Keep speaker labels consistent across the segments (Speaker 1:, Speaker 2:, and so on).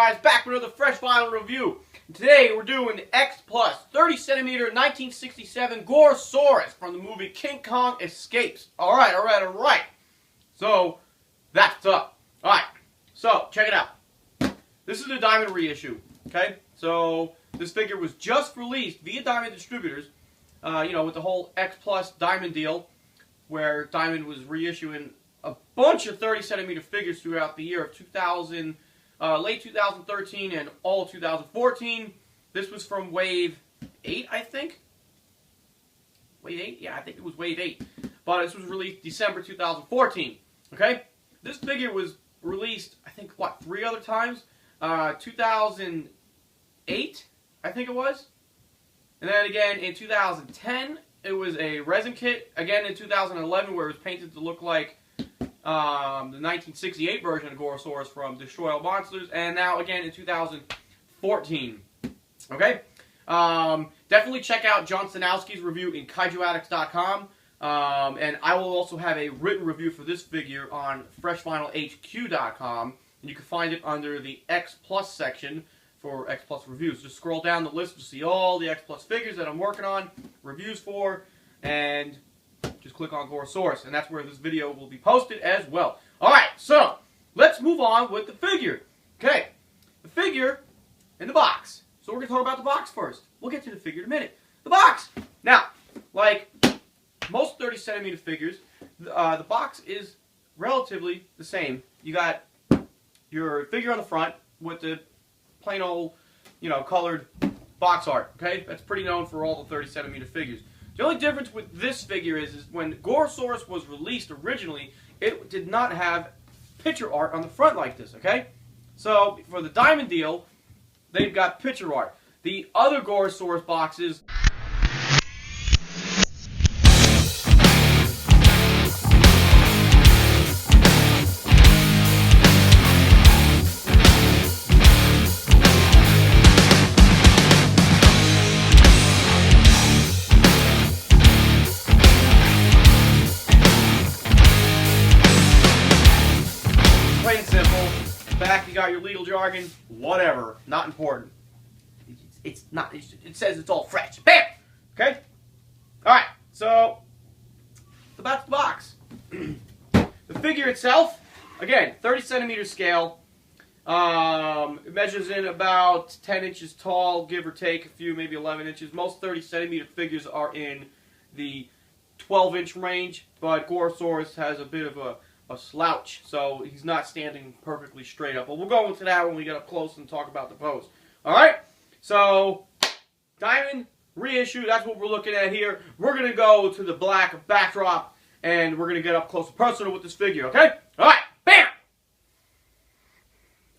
Speaker 1: guys, back with another fresh vinyl review. Today we're doing the X Plus 30 centimeter 1967 Gorosaurus from the movie King Kong Escapes. Alright. So, that's up. Alright, so check it out. This is a Diamond reissue, okay? So, this figure was just released via Diamond Distributors, with the whole X Plus Diamond deal, where Diamond was reissuing a bunch of 30 centimeter figures throughout the year of 2000, late 2013 and all of 2014. This was from Wave 8, I think. Wave 8? Yeah, I think it was Wave 8. But this was released December 2014. Okay? This figure was released, I think, 3 other times? 2008, I think it was. And then again in 2010, it was a resin kit. Again in 2011, where it was painted to look like the 1968 version of Gorosaurus from Destroy All Monsters, and now again in 2014. Okay? Definitely check out John Stanowski's review in KaijuAddicts.com. And I will also have a written review for this figure on FreshVinylHQ.com. And you can find it under the X Plus section for X Plus reviews. Just scroll down the list to see all the X Plus figures that I'm working on, reviews for, and just click on Gorosaurus, and that's where this video will be posted as well. Alright, so, let's move on with the figure. Okay, the figure in the box. So we're going to talk about the box first. We'll get to the figure in a minute. The box! Now, like most 30 centimeter figures, the box is relatively the same. You got your figure on the front with the plain old, colored box art. Okay, that's pretty known for all the 30 centimeter figures. The only difference with this figure is when Gorosaurus was released originally, it did not have picture art on the front like this, okay? So, for the Diamond deal, they've got picture art. The other Gorosaurus boxes... Plain and simple. Back, you got your legal jargon. Whatever. Not important. It's not. It says it's all fresh. Bam! Okay? Alright, so that's the box. The figure itself, again, 30 centimeter scale. It measures in about 10 inches tall, give or take a few, maybe 11 inches. Most 30 centimeter figures are in the 12-inch range, but Gorosaurus has a bit of a slouch, so he's not standing perfectly straight up. But we'll go into that when we get up close and talk about the pose. Alright? So, Diamond reissue, that's what we're looking at here. We're going to go to the black backdrop, and we're going to get up close and personal with this figure, okay? Alright, bam!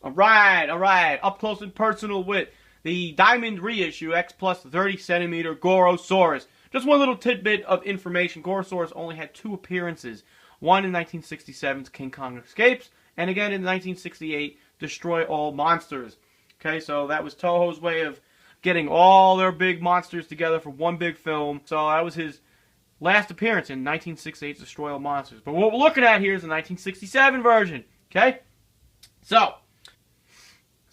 Speaker 1: Alright, up close and personal with the Diamond reissue X Plus 30 centimeter Gorosaurus. Just one little tidbit of information. Gorosaurus only had 2 appearances. One in 1967's King Kong Escapes, and again in 1968, Destroy All Monsters. Okay, so that was Toho's way of getting all their big monsters together for one big film. So that was his last appearance in 1968's Destroy All Monsters. But what we're looking at here is the 1967 version. Okay? So,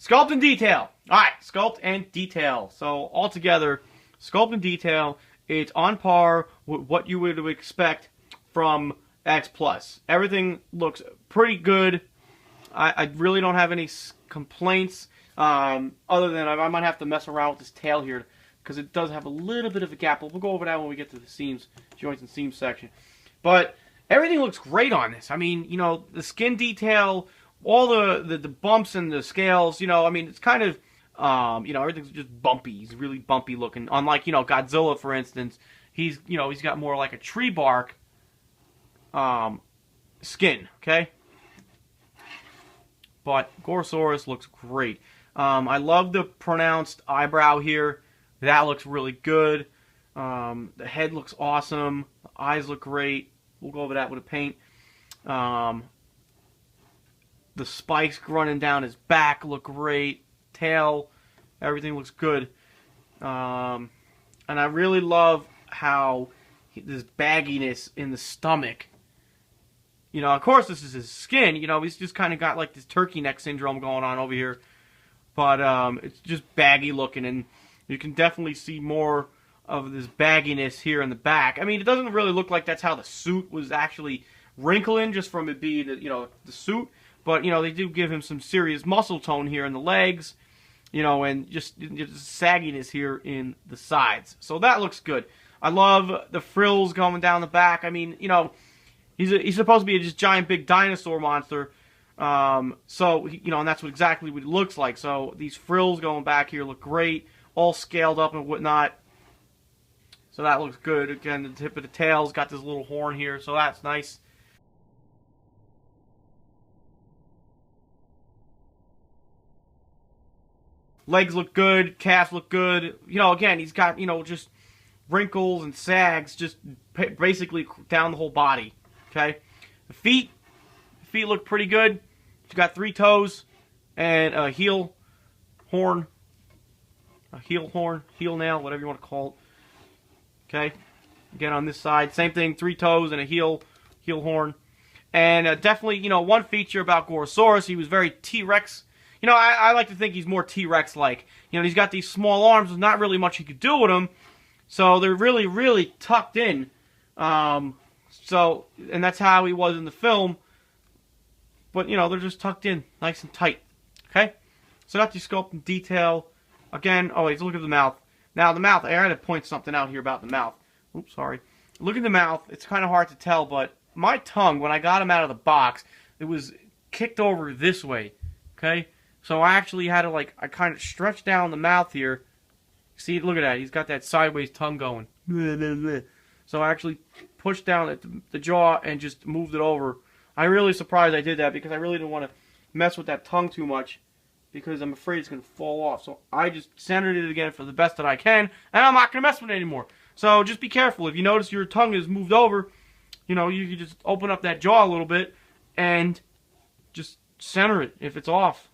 Speaker 1: Sculpt and Detail. Alright, Sculpt and Detail. So, altogether, Sculpt and Detail, it's on par with what you would expect from X Plus. Everything looks pretty good. I really don't have any complaints, other than I might have to mess around with this tail here, because it does have a little bit of a gap. We'll go over that when we get to the seams, joints and seams section. But everything looks great on this. I mean, the skin detail, all the bumps and the scales, I mean, it's kind of, everything's just bumpy. He's really bumpy looking. Unlike, Godzilla, for instance, he's got more like a tree bark skin, okay? But Gorosaurus looks great. I love the pronounced eyebrow here. That looks really good. The head looks awesome. The eyes look great. We'll go over that with a paint. The spikes running down his back look great. Tail, everything looks good. And I really love how this bagginess in the stomach. Of course this is his skin. He's just kind of got like this turkey neck syndrome going on over here. but it's just baggy looking, and you can definitely see more of this bagginess here in the back. I mean, it doesn't really look like that's how the suit was actually wrinkling, just from it being, the suit. But, they do give him some serious muscle tone here in the legs, and just sagginess here in the sides. So that looks good. I love the frills going down the back. I mean, he's supposed to be this giant big dinosaur monster. So, and that's exactly what it looks like. So these frills going back here look great, all scaled up and whatnot. So that looks good. Again, the tip of the tail's got this little horn here, so that's nice. Legs look good, calves look good. Again, he's got, just wrinkles and sags just basically down the whole body. Okay? The feet look pretty good. He's got 3 toes and a heel nail, whatever you want to call it. Okay, again on this side, same thing, 3 toes and a heel horn. And definitely, one feature about Gorosaurus, he was very T-Rex. I like to think he's more T-Rex-like. He's got these small arms, there's not really much you could do with them. So they're really, really tucked in. And that's how he was in the film. But, they're just tucked in, nice and tight. Okay? So that's the Sculpting Detail. Again, let's look at the mouth. Now, the mouth, I had to point something out here about the mouth. Oops, sorry. Look at the mouth. It's kind of hard to tell, but my tongue, when I got him out of the box, it was kicked over this way, okay? So I actually had to, I kind of stretched down the mouth here. See, look at that. He's got that sideways tongue going. So I actually pushed down at the jaw and just moved it over. I'm really surprised I did that because I really didn't want to mess with that tongue too much, because I'm afraid it's going to fall off. So I just centered it again for the best that I can, and I'm not going to mess with it anymore. So just be careful. If you notice your tongue is moved over, you can just open up that jaw a little bit and just center it if it's off.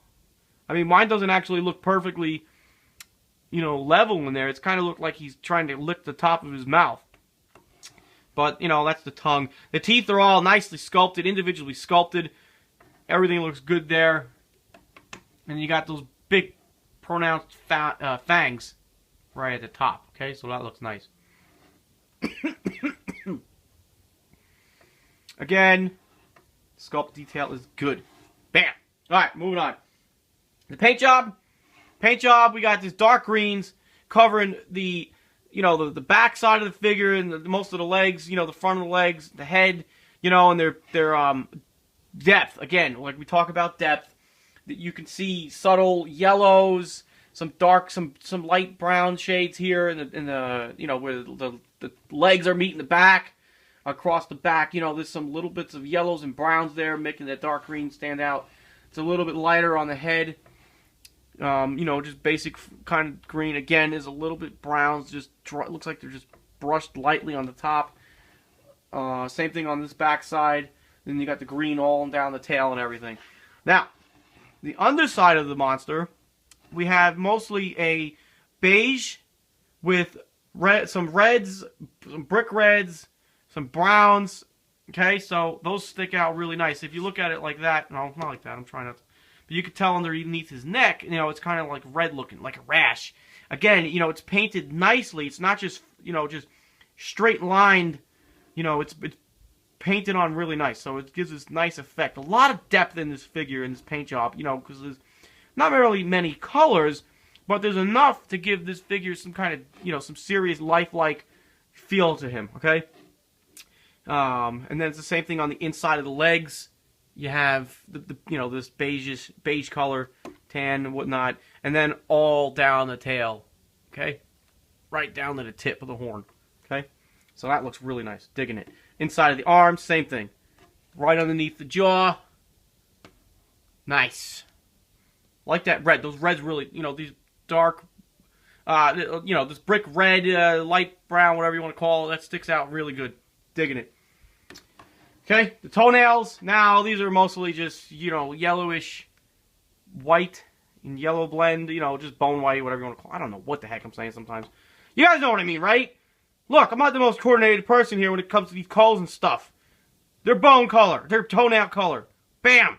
Speaker 1: I mean, mine doesn't actually look perfectly, level in there. It's kind of looked like he's trying to lick the top of his mouth. But, that's the tongue. The teeth are all nicely sculpted, individually sculpted. Everything looks good there. And you got those big, pronounced fangs right at the top. Okay, so that looks nice. Again, sculpt detail is good. Bam! Alright, moving on. The paint job. We got these dark greens covering the, the back side of the figure and most of the legs, the front of the legs, the head, and their depth. Again, like we talk about depth. That you can see subtle yellows, some dark, some light brown shades here in the where the legs are meeting the back, across the back. There's some little bits of yellows and browns there, making that dark green stand out. It's a little bit lighter on the head. Just basic kind of green. Again, is a little bit browns. Just looks like they're just brushed lightly on the top. Same thing on this back side. Then you got the green all down the tail and everything. Now, the underside of the monster, we have mostly a beige with some reds, some brick reds, some browns. Okay, so those stick out really nice. If you look at it like that, no, not like that, I'm trying not to. But you can tell underneath his neck, it's kind of like red looking, like a rash. Again, it's painted nicely. It's not just, just straight lined, it's painted on really nice, so it gives this nice effect. A lot of depth in this figure, in this paint job, because there's not really many colors, but there's enough to give this figure some kind of, some serious lifelike feel to him, okay? And then it's the same thing on the inside of the legs. You have, this beige color, tan and whatnot, and then all down the tail, okay? Right down to the tip of the horn, okay? So that looks really nice. Digging it. Inside of the arms, same thing. Right underneath the jaw. Nice. Like that red. Those reds really, these dark, this brick red, light brown, whatever you want to call it, that sticks out really good. Digging it. Okay, the toenails. Now, these are mostly just, yellowish white and yellow blend, just bone white, whatever you want to call it. I don't know what the heck I'm saying sometimes. You guys know what I mean, right? Look, I'm not the most coordinated person here when it comes to these colors and stuff. They're bone color. They're toenail color. Bam!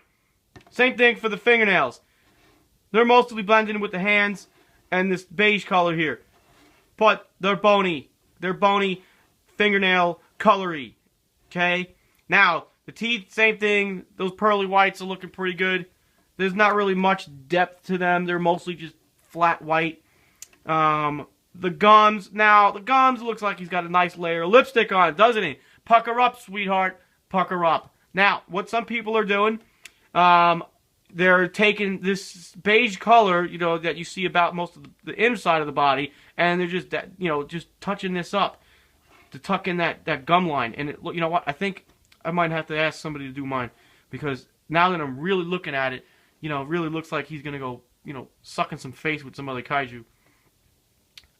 Speaker 1: Same thing for the fingernails. They're mostly blended in with the hands and this beige color here. But they're bony. They're bony, fingernail, colory. Okay? Now, the teeth, same thing. Those pearly whites are looking pretty good. There's not really much depth to them. They're mostly just flat white. The gums. Now, the gums looks like he's got a nice layer of lipstick on it, doesn't he? Pucker up, sweetheart. Pucker up. Now, what some people are doing, they're taking this beige color, you know, that you see about most of the inside of the body, and they're just, you know, just touching this up to tuck in that gum line. And, you know what? I think I might have to ask somebody to do mine, because now that I'm really looking at it, you know, it really looks like he's going to go, you know, sucking some face with some other kaiju.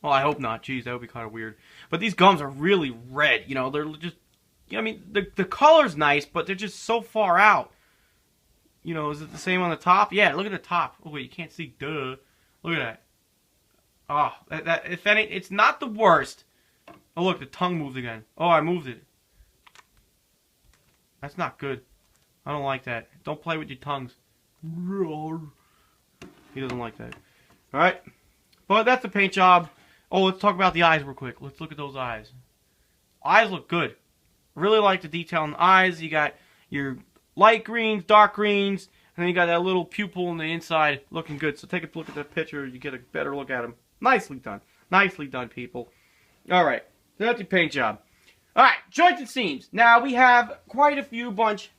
Speaker 1: Well, I hope not. Jeez, that would be kind of weird. But these gums are really red. You know, they're just, you know, I mean, the color's nice, but they're just so far out. You know, is it the same on the top? Yeah, look at the top. Oh, wait, you can't see. Duh. Look at that. Oh, that if any, it's not the worst. Oh, look, the tongue moved again. Oh, I moved it. That's not good. I don't like that. Don't play with your tongues. He doesn't like that. Alright. But that's the paint job. Oh, let's talk about the eyes real quick. Let's look at those eyes. Eyes look good. Really like the detail in the eyes. You got your light greens, dark greens, and then you got that little pupil on the inside looking good. So take a look at that picture. You get a better look at him. Nicely done. Nicely done, people. Alright. So that's the paint job. Alright, joints and seams. Now, we have quite a few bunch.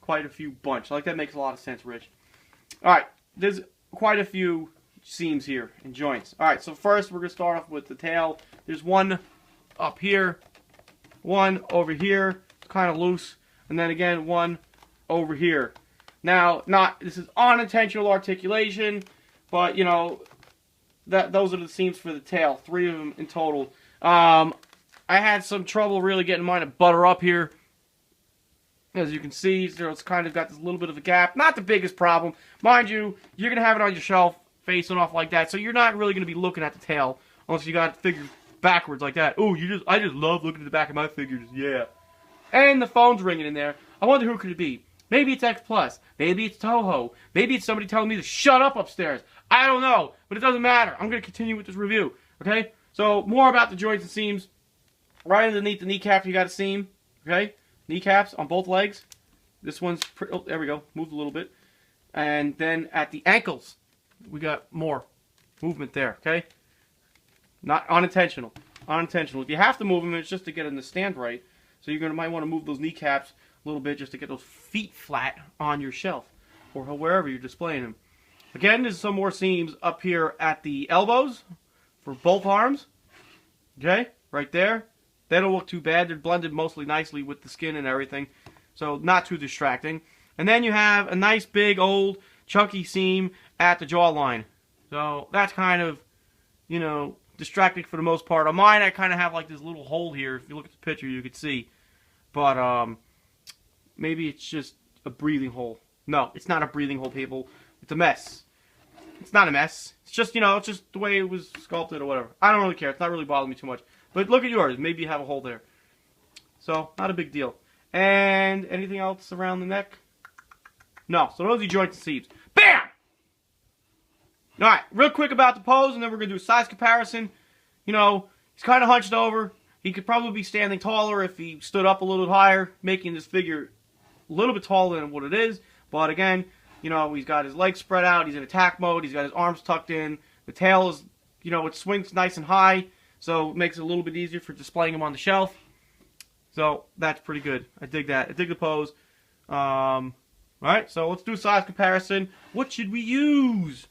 Speaker 1: Like, that makes a lot of sense, Rich. Alright, there's quite a few seams here and joints. Alright, so first we're going to start off with the tail. There's one up here, one over here, kind of loose, and then again one over here. Now, this is unintentional articulation, but, you know, those are the seams for the tail. 3 of them in total. I had some trouble really getting mine to butter up here. As you can see, so it's kind of got this little bit of a gap. Not the biggest problem. Mind you, you're going to have it on your shelf facing off like that, so you're not really going to be looking at the tail unless you got it figured backwards like that. Oh, I just love looking at the back of my figures. Yeah. And the phone's ringing in there. I wonder who could it be. Maybe it's X Plus. Maybe it's Toho. Maybe it's somebody telling me to shut up upstairs. I don't know, but it doesn't matter. I'm going to continue with this review. Okay? So, more about the joints and seams. Right underneath the kneecap, you got a seam. Okay? Kneecaps on both legs. This one's oh, there we go. Moved a little bit. And then at the ankles, we got more movement there. Okay? Not unintentional. Unintentional. If you have to move them, it's just to get them to stand right. So you're might want to move those kneecaps a little bit just to get those feet flat on your shelf or wherever you're displaying them. Again, there's some more seams up here at the elbows for both arms. Okay? Right there. They don't look too bad. They're blended mostly nicely with the skin and everything. So not too distracting. And then you have a nice big old chunky seam at the jawline. So that's kind of, you know, distracting for the most part. On mine, I kind of have like this little hole here. If you look at the picture, you could see. But maybe it's just a breathing hole. No, it's not a breathing hole, people. It's a mess. It's not a mess. It's just, you know, it's just the way it was sculpted or whatever. I don't really care. It's not really bothering me too much. But look at yours. Maybe you have a hole there. So, not a big deal. And anything else around the neck? No. So those are joints and seams. BAM! Alright, real quick about the pose, and then we're going to do a size comparison. You know, he's kind of hunched over. He could probably be standing taller if he stood up a little bit higher, making this figure a little bit taller than what it is. But again, you know, he's got his legs spread out. He's in attack mode. He's got his arms tucked in. The tail is, you know, it swings nice and high. So it makes it a little bit easier for displaying him on the shelf. So that's pretty good. I dig that. I dig the pose. Alright, so let's do a size comparison. What should we use?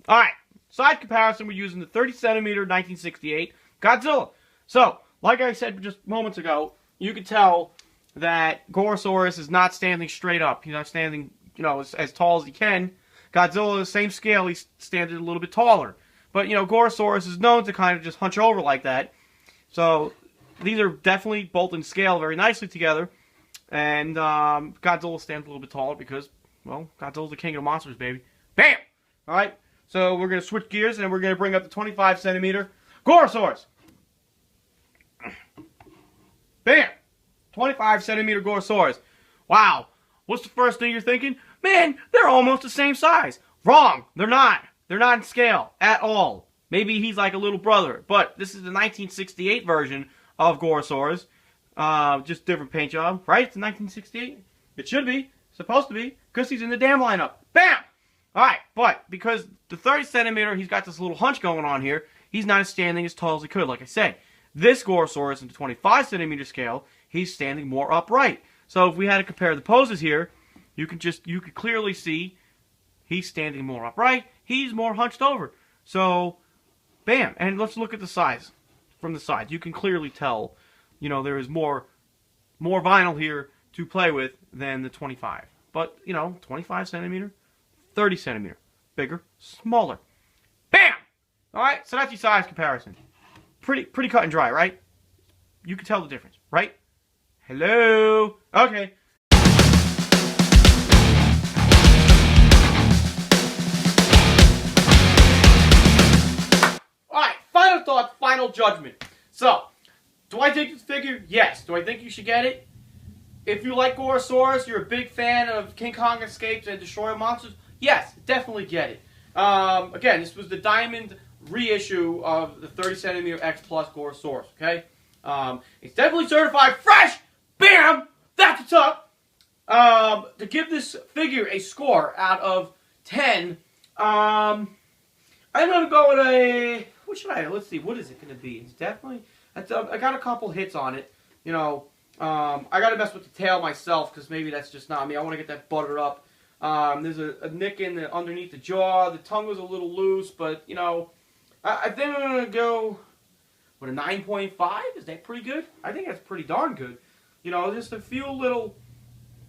Speaker 1: Alright, size comparison, we're using the 30 centimeter 1968 Godzilla. So, like I said just moments ago, you can tell that Gorosaurus is not standing straight up. He's not standing, you know, as tall as he can. Godzilla, the same scale, he's standing a little bit taller. But, you know, Gorosaurus is known to kind of just hunch over like that. So, these are definitely both in scale very nicely together. And Godzilla stands a little bit taller because, well, Godzilla's the king of monsters, baby. BAM! Alright, so we're going to switch gears and we're going to bring up the 25 centimeter Gorosaurus. BAM! 25 centimeter Gorosaurus. Wow. What's the first thing you're thinking? man, they're almost the same size. Wrong. They're not. They're not in scale at all. Maybe he's like a little brother. But this is the 1968 version of Gorosaurus. Just different paint job, right? It's 1968. It should be. Supposed to be. Because he's in the damn lineup. Bam! Alright, but because the 30 centimeter, he's got this little hunch going on here, he's not standing as tall as he could, like I said. This Gorosaurus in the 25 centimeter scale, he's standing more upright. So if we had to compare the poses here, you could clearly see he's standing more upright, he's more hunched over. So, bam. And let's look at the size from the side. You can clearly tell, you know, there is more vinyl here to play with than the 25. But, you know, 25 centimeter, 30 centimeter. Bigger, smaller. Bam! Alright, so that's your size comparison. Pretty cut and dry, right? You can tell the difference, right? Hello? Okay. Alright, final thought, final judgment. So, do I dig this figure? Yes. Do I think you should get it? If you like Gorosaurus, you're a big fan of King Kong Escapes and Destroyer Monsters, yes, definitely get it. Again, this was the Diamond reissue of the 30 centimeter X Plus Gorosaurus, okay? It's definitely certified fresh! Bam! That's what's up! To give this figure a score out of 10, I'm going to go with a... What should I... Let's see, what is it going to be? It's definitely... I got a couple hits on it, you know. I got to mess with the tail myself, because maybe that's just not me. I want to get that buttered up. There's a nick underneath the jaw. The tongue was a little loose, but, you know, I think I'm going to go with a 9.5. Is that pretty good? I think that's pretty darn good. You know, just a few little,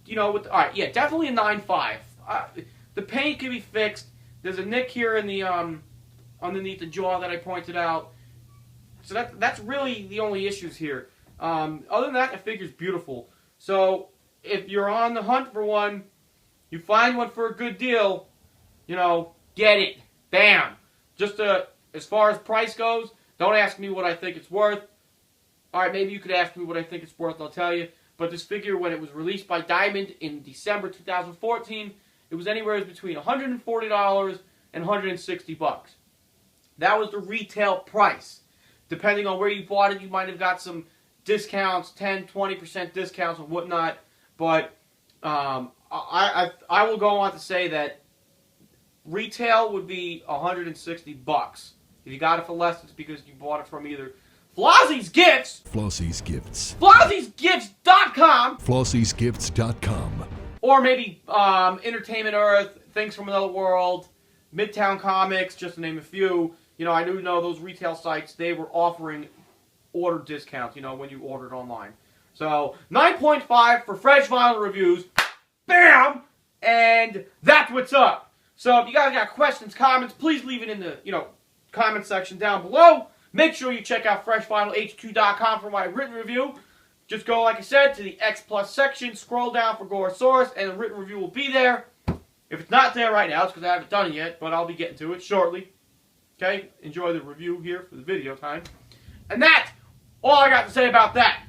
Speaker 1: you know, alright, yeah, definitely a 9.5. The paint can be fixed. There's a nick here in the, underneath the jaw that I pointed out. So that's really the only issues here. Other than that, the figure's beautiful. So, if you're on the hunt for one, you find one for a good deal, you know, get it. Bam! Just as far as price goes, don't ask me what I think it's worth. Alright, maybe you could ask me what I think it's worth, I'll tell you. But this figure, when it was released by Diamond in December 2014, it was anywhere between $140 and $160. That was the retail price. Depending on where you bought it, you might have got some discounts, 10, 20% discounts and whatnot. But I will go on to say that retail would be $160. If you got it for less, it's because you bought it from either Flossie's Gifts, Flossie'sGifts.com,
Speaker 2: Flossie'sGifts.com,
Speaker 1: or maybe Entertainment Earth, Things from Another World, Midtown Comics, just to name a few. You know, I do know those retail sites, they were offering order discounts, you know, when you ordered online. So, 9.5 for fresh vinyl reviews. Bam! And that's what's up. So, if you guys got questions, comments, please leave it in the, you know, comment section down below. Make sure you check out FreshVinylHQ.com for my written review. Just go, like I said, to the X Plus section, scroll down for Gorosaurus, and the written review will be there. If it's not there right now, it's because I haven't done it yet, but I'll be getting to it shortly. Okay? Enjoy the review here for the video time. And that's all I got to say about that.